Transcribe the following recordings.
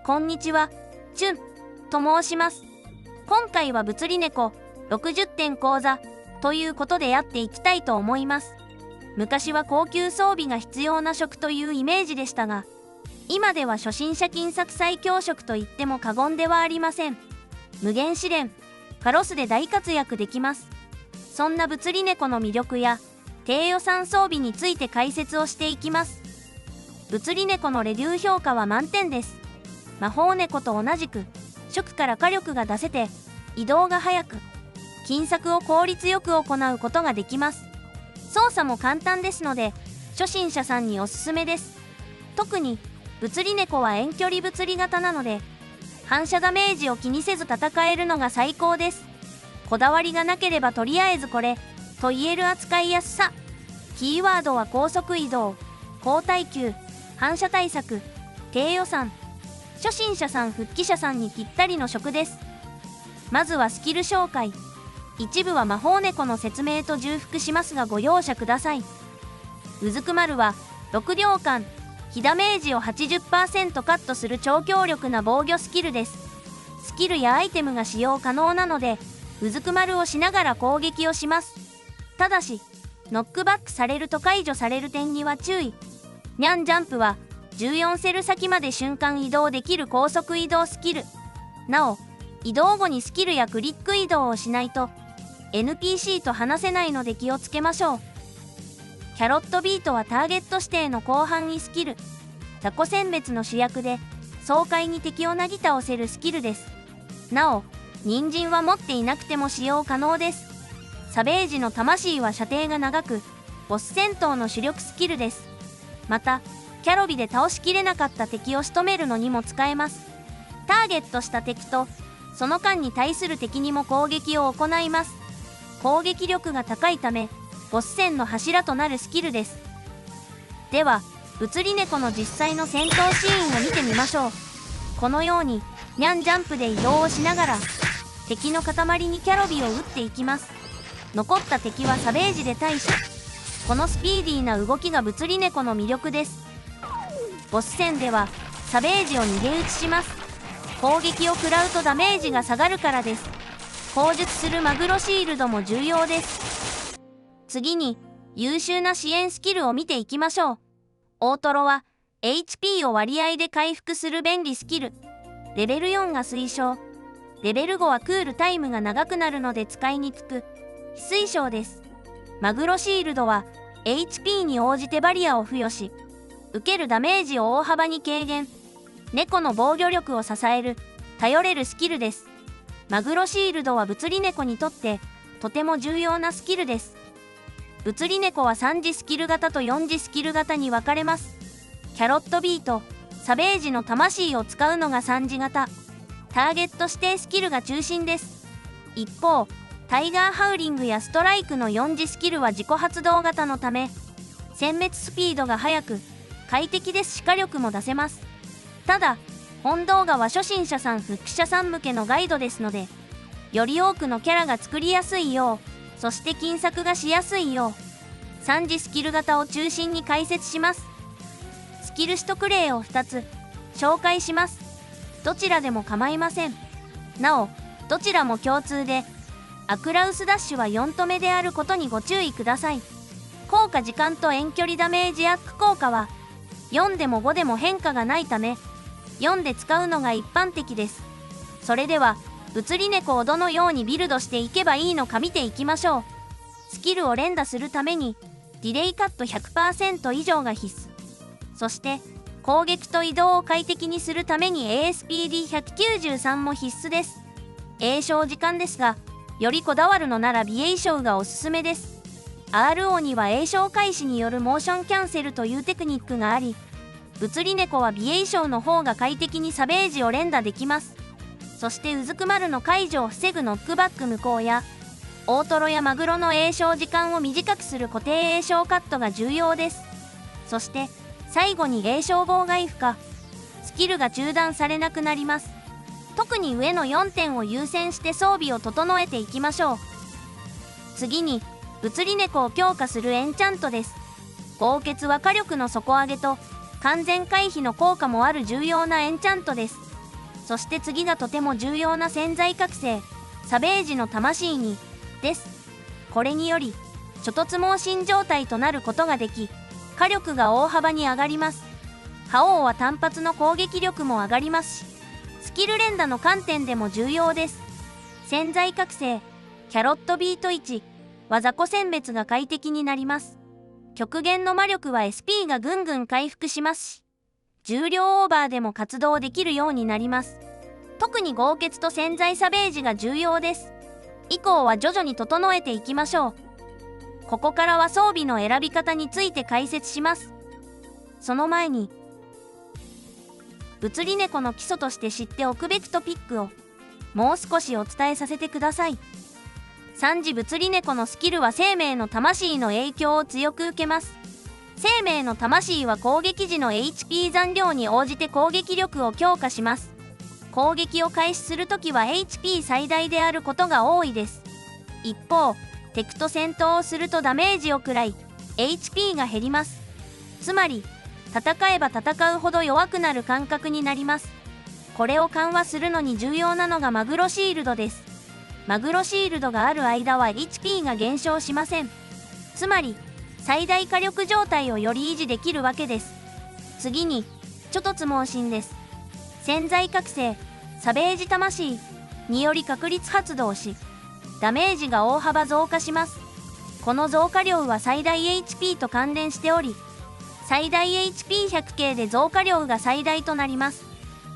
こんにちは、チュンと申します。今回は物理猫60点講座ということでやっていきたいと思います。昔は高級装備が必要な職というイメージでしたが、今では初心者金策最強職と言っても過言ではありません。無限試練、カロスで大活躍できます。そんな物理猫の魅力や低予算装備について解説をしていきます。物理猫のレビュー評価は満点です。魔法猫と同じく初期から火力が出せて移動が速く金策を効率よく行うことができます。操作も簡単ですので初心者さんにおすすめです。特に物理猫は遠距離物理型なので反射ダメージを気にせず戦えるのが最高です。こだわりがなければとりあえずこれと言える扱いやすさ。キーワードは高速移動、高耐久、反射対策、低予算。初心者さん復帰者さんにぴったりの職です。まずはスキル紹介。一部は魔法猫の説明と重複しますがご容赦ください。うずくまるは6秒間被ダメージを 80% カットする超強力な防御スキルです。スキルやアイテムが使用可能なのでうずくまるをしながら攻撃をします。ただしノックバックされると解除される点には注意。ニャンジャンプは14セル先まで瞬間移動できる高速移動スキル。なお移動後にスキルやクリック移動をしないと NPC と話せないので気をつけましょう。キャロットビートはターゲット指定の広範囲スキル。雑魚殲滅の主役で爽快に敵をなぎ倒せるスキルです。なお人参は持っていなくても使用可能です。サベージの魂は射程が長くボス戦闘の主力スキルです。またキャロビで倒しきれなかった敵を仕留めるのにも使えます。ターゲットした敵とその間に対する敵にも攻撃を行います。攻撃力が高いためボス戦の柱となるスキルです。では物理猫の実際の戦闘シーンを見てみましょう。このようにニャンジャンプで移動をしながら敵の塊にキャロビを撃っていきます。残った敵はサベージで対処。このスピーディーな動きが物理猫の魅力です。ボス戦ではサベージを逃げ打ちします。攻撃を食らうとダメージが下がるからです。口述するマグロシールドも重要です。次に優秀な支援スキルを見ていきましょう。大トロは HP を割合で回復する便利スキル。レベル4が推奨。レベル5はクールタイムが長くなるので使いにくく非推奨です。マグロシールドは HP に応じてバリアを付与し受けるダメージを大幅に軽減。猫の防御力を支える頼れるスキルです。マグロシールドは物理猫にとってとても重要なスキルです。物理猫は3次スキル型と4次スキル型に分かれます。キャロットビート、サベージの魂を使うのが3次型。ターゲット指定スキルが中心です。一方タイガーハウリングやストライクの4次スキルは自己発動型のため殲滅スピードが速く快適ですし火力も出せます。ただ本動画は初心者さん復帰者さん向けのガイドですのでより多くのキャラが作りやすいようそして金策がしやすいよう3次スキル型を中心に解説します。スキル取得例を2つ紹介します。どちらでも構いません。なおどちらも共通でアクラウスダッシュは4止めであることにご注意ください。効果時間と遠距離ダメージアップ効果は4でも5でも変化がないため4で使うのが一般的です。それでは物理猫をどのようにビルドしていけばいいのか見ていきましょう。スキルを連打するためにディレイカット 100% 以上が必須。そして攻撃と移動を快適にするために ASPD193 も必須です。詠唱時間ですがよりこだわるのなら美詠唱がおすすめです。RO には詠唱開始によるモーションキャンセルというテクニックがあり物理猫は美詠唱の方が快適にサベージを連打できます。そしてうずくまるの解除を防ぐノックバック無効や大トロやマグロの詠唱時間を短くする固定詠唱カットが重要です。そして最後に詠唱妨害負荷スキルが中断されなくなります。特に上の4点を優先して装備を整えていきましょう。次に物理猫を強化するエンチャントです。豪傑は火力の底上げと完全回避の効果もある重要なエンチャントです。そして次がとても重要な潜在覚醒、サベージの魂に、です。これにより、諸突猛進状態となることができ、火力が大幅に上がります。覇王は単発の攻撃力も上がりますし、スキル連打の観点でも重要です。潜在覚醒、キャロットビート1は雑魚殲滅が快適になります。極限の魔力は SP がぐんぐん回復しますし、重量オーバーでも活動できるようになります。特に豪傑と潜在サベージが重要です。以降は徐々に整えていきましょう。ここからは装備の選び方について解説します。その前に、物理猫の基礎として知っておくべきトピックをもう少しお伝えさせてください。3次物理猫のスキルは生命の魂の影響を強く受けます。生命の魂は攻撃時の HP 残量に応じて攻撃力を強化します。攻撃を開始するときは HP 最大であることが多いです。一方、敵と戦闘をするとダメージを食らい、HP が減ります。つまり、戦えば戦うほど弱くなる感覚になります。これを緩和するのに重要なのがマグロシールドです。マグロシールドがある間は HP が減少しません。つまり、最大火力状態をより維持できるわけです。次に、諸突猛進です。潜在覚醒、サベージ魂により確率発動し、ダメージが大幅増加します。この増加量は最大 HP と関連しており、最大 HP100K で増加量が最大となります。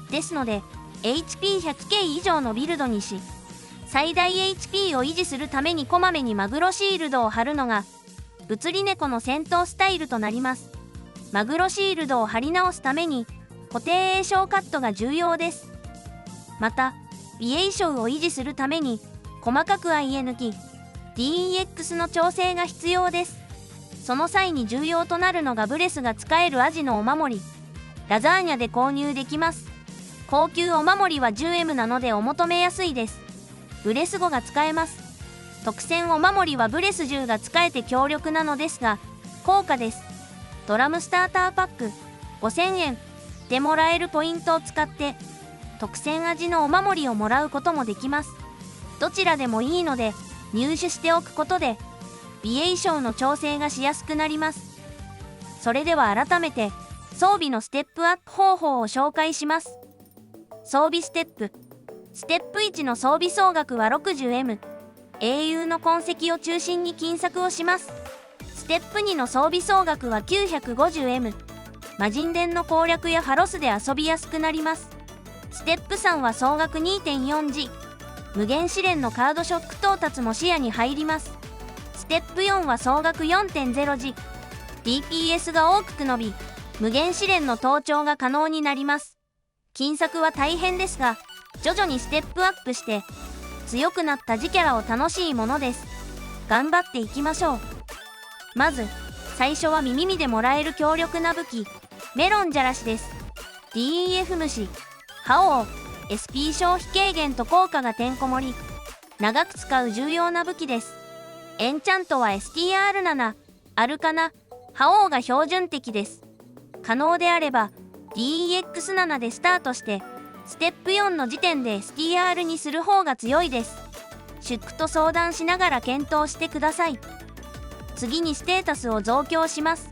ですので、HP100K 以上のビルドにし、最大 HP を維持するためにこまめにマグロシールドを貼るのが、物理猫の戦闘スタイルとなります。マグロシールドを貼り直すために、固定栄翔カットが重要です。また、微栄翔を維持するために、細かく IN 抜き、DEX の調整が必要です。その際に重要となるのがブレスが使えるアジのお守り。ラザーニャで購入できます。高級お守りは 10M なのでお求めやすいです。ブレス5が使えます。特選お守りはブレス10が使えて強力なのですが、高価です。ドラムスターターパック5000円でもらえるポイントを使って、特選味のお守りをもらうこともできます。どちらでもいいので、入手しておくことで、微栄翔の調整がしやすくなります。それでは改めて、装備のステップアップ方法を紹介します。装備ステップ。ステップ1の装備総額は 60M。英雄の痕跡を中心に金策をします。ステップ2の装備総額は 950M。魔人伝の攻略やハロスで遊びやすくなります。ステップ3は総額 2.4G。無限試練のカードショック到達も視野に入ります。ステップ4は総額 4.0G。DPS が多く伸び、無限試練の登頂が可能になります。金策は大変ですが、徐々にステップアップして、強くなった次キャラを楽しいものです。頑張っていきましょう。まず、最初は耳でもらえる強力な武器、メロンじゃらしです。DEF 虫、覇王、SP 消費軽減と効果がてんこ盛り。長く使う重要な武器です。エンチャントは STR7、アルカナ、覇王が標準的です。可能であれば DEX7 でスタートして、ステップ4の時点で STR にする方が強いです。シュックと相談しながら検討してください。次にステータスを増強します。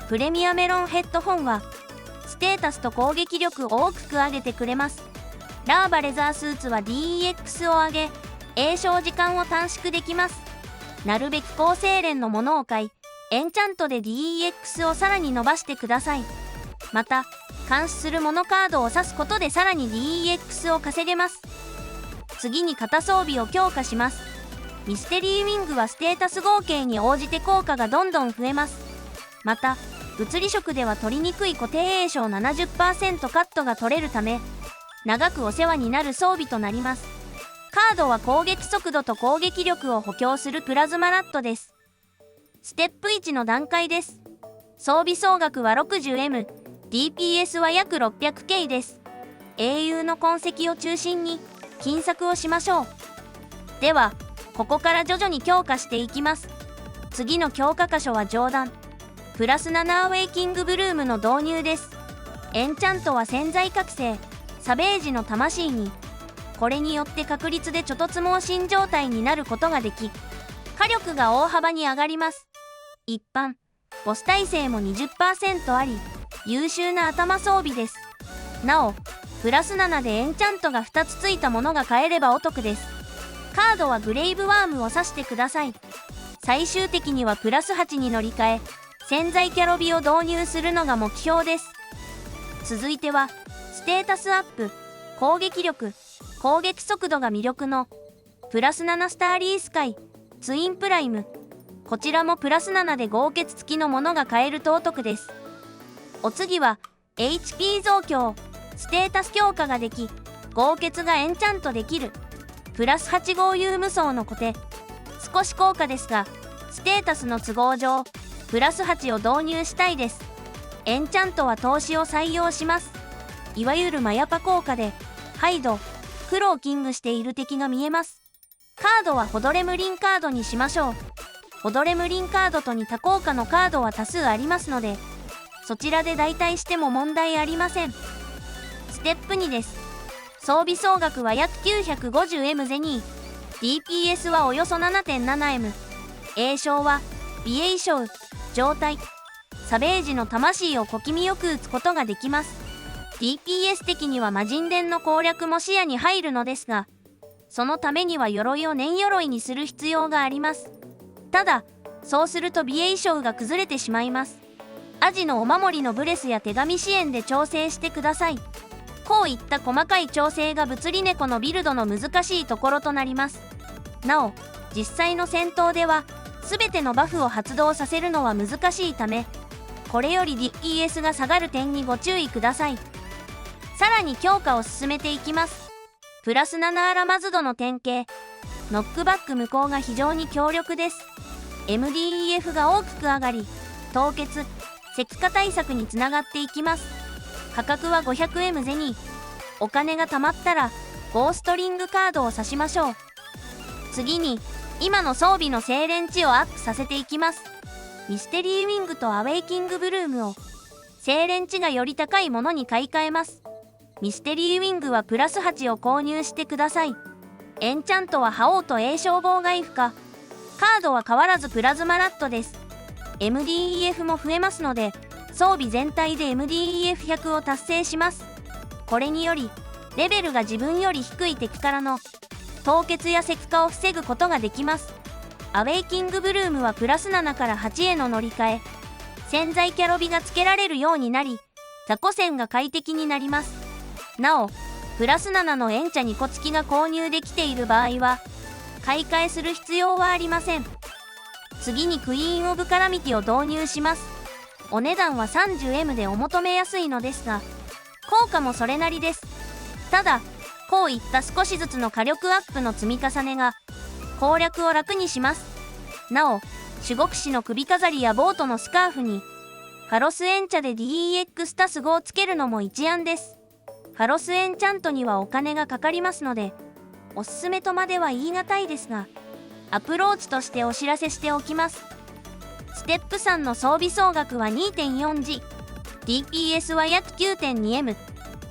プレミアメロンヘッドホンは、ステータスと攻撃力を大きく上げてくれます。ラーバレザースーツは DEX を上げ、栄翔時間を短縮できます。なるべく高精錬のものを買い、エンチャントで DEX をさらに伸ばしてください。また、監視するモノカードを指すことでさらに DEX を稼げます。次に型装備を強化します。ミステリーウィングはステータス合計に応じて効果がどんどん増えます。また、物理色では取りにくい固定栄翔 70% カットが取れるため、長くお世話になる装備となります。カードは攻撃速度と攻撃力を補強するプラズマラットです。ステップ1の段階です。装備総額は 60M、DPS は約 600K です。英雄の痕跡を中心に金策をしましょう。では、ここから徐々に強化していきます。次の強化箇所は上段。プラス7アウェイキングブルームの導入です。エンチャントは潜在覚醒、サベージの魂に。これによって確率で猪突猛進状態になることができ、火力が大幅に上がります。一般ボス耐性も 20% あり、優秀な頭装備です。なおプラス7でエンチャントが2つついたものが買えればお得です。カードはグレイブワームを指してください。最終的にはプラス8に乗り換え、潜在キャロビを導入するのが目標です。続いてはステータスアップ、攻撃力、攻撃速度が魅力のプラス7スターリースカイツインプライム。こちらもプラス7で豪傑付きのものが買えるとお得です。お次は HP 増強、ステータス強化ができ、豪傑がエンチャントできるプラス8号有無双のコテ。少し高価ですがステータスの都合上プラス8を導入したいです。エンチャントは投資を採用します。いわゆるマヤパ効果でハイド、黒をキングしている敵が見えます。カードはホドレムリンカードにしましょう。ホドレムリンカードと似た効果のカードは多数ありますので、そちらで代替しても問題ありません。ステップ2です。装備総額は約 950M ゼニー、DPS はおよそ 7.7M、 栄称は美瑛将、状態サベージの魂を小気味よく打つことができます。 DPS 的には魔人伝の攻略も視野に入るのですが、そのためには鎧を念鎧にする必要があります。ただそうすると美瑛将が崩れてしまいます。アジのお守りのブレスや手紙支援で調整してください。こういった細かい調整が物理猫のビルドの難しいところとなります。なお実際の戦闘では全てのバフを発動させるのは難しいため、これより DPS が下がる点にご注意ください。さらに強化を進めていきます。プラス7アラマズドの典型、ノックバック無効が非常に強力です。 MDEF が大きく上がり、凍結、石化対策につながっていきます。価格は 500M ゼニー。お金が貯まったらゴーストリングカードを指しましょう。次に今の装備の精錬値をアップさせていきます。ミステリーウィングとアウェイキングブルームを精錬値がより高いものに買い替えます。ミステリーウィングはプラス8を購入してください。エンチャントは覇王と栄称妨害負荷。カードは変わらずプラズマラットです。 MDEF も増えますので装備全体で MDEF100 を達成します。これによりレベルが自分より低い敵からの凍結や石化を防ぐことができます。アウェイキングブルームはプラス7から8への乗り換え、潜在キャロビがつけられるようになり、雑魚戦が快適になります。なおプラス7のエンチャ2個付きが購入できている場合は買い替えする必要はありません。次にクイーン・オブ・カラミティを導入します。お値段は 30M でお求めやすいのですが、効果もそれなりです。ただこういった少しずつの火力アップの積み重ねが攻略を楽にします。なお守護騎士の首飾りやボートのスカーフにファロスエンチャで DEX タス5をつけるのも一案です。ファロスエンチャントにはお金がかかりますのでおすすめとまでは言い難いですが、アプローチとしてお知らせしておきます。ステップ3の装備総額は 2.4G、 DPS は約 9.2M、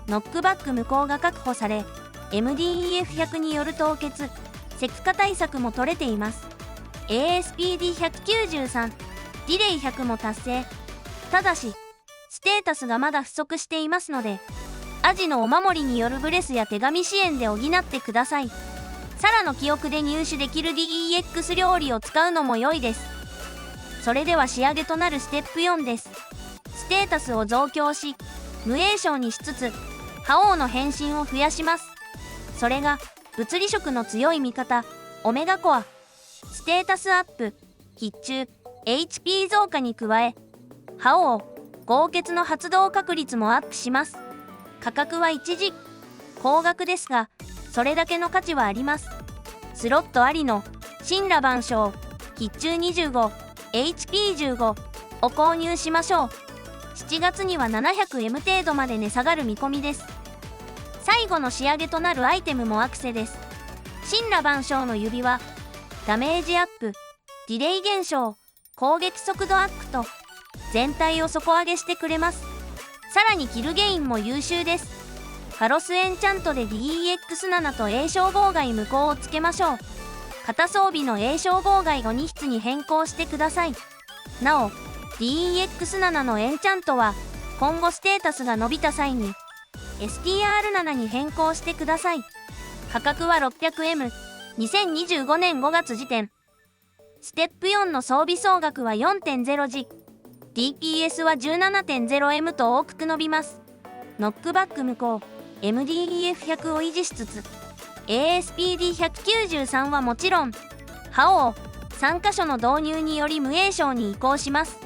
ノックバック無効が確保され MDEF100 による凍結、石化対策も取れています。 ASPD193、 ディレイ100も達成。ただしステータスがまだ不足していますのでアジのお守りによるブレスや手紙支援で補ってください。サラの記憶で入手できる DEX 料理を使うのも良いです。それでは仕上げとなるステップ4です。ステータスを増強し無栄称にしつつ覇王の変身を増やします。それが物理色の強い味方オメガコア。ステータスアップ、必中、 HP 増加に加え覇王、豪傑の発動確率もアップします。価格は1時高額ですがそれだけの価値はあります。スロットありの神羅万象、必中25、HP15 を購入しましょう。7月には 700M 程度まで値下がる見込みです。最後の仕上げとなるアイテムもアクセです。神羅万象の指輪、ダメージアップ、ディレイ減少、攻撃速度アップと全体を底上げしてくれます。さらにキルゲインも優秀です。カロスエンチャントで DEX7 と A 称号外無効をつけましょう。型装備の A 称号外を2筆に変更してください。なお、DEX7 のエンチャントは今後ステータスが伸びた際に STR7 に変更してください。価格は 600M、2025年5月時点。ステップ4の装備総額は 4.0 時、DPS は 17.0M と大きく伸びます。ノックバック無効、MDEF100 を維持しつつ、ASPD193 はもちろん、覇王、3箇所の導入により無栄称に移行します。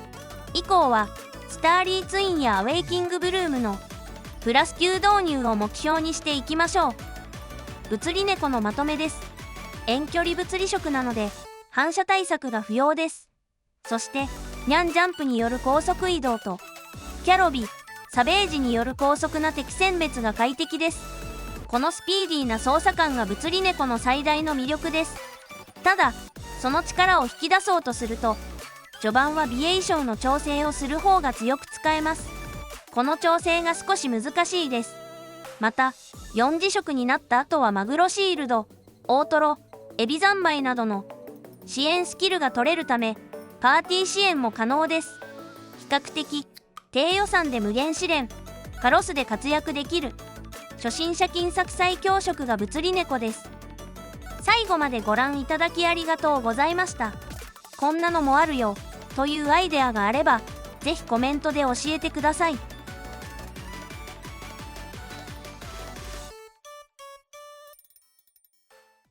以降は、スターリーツインやアウェイキングブルームのプラス9導入を目標にしていきましょう。物理猫のまとめです。遠距離物理色なので、反射対策が不要です。そして、ニャンジャンプによる高速移動と、キャロビ、サベージによる高速な敵選別が快適です。このスピーディーな操作感が物理猫の最大の魅力です。ただ、その力を引き出そうとすると、序盤は美瑛章の調整をする方が強く使えます。この調整が少し難しいです。また、4次色になった後はマグロシールド、大トロ、エビ三昧などの支援スキルが取れるため、パーティー支援も可能です。比較的、低予算で無限試練、カロスで活躍できる、初心者金策最強色が物理猫です。最後までご覧いただきありがとうございました。こんなのもあるよ、というアイデアがあれば、ぜひコメントで教えてください。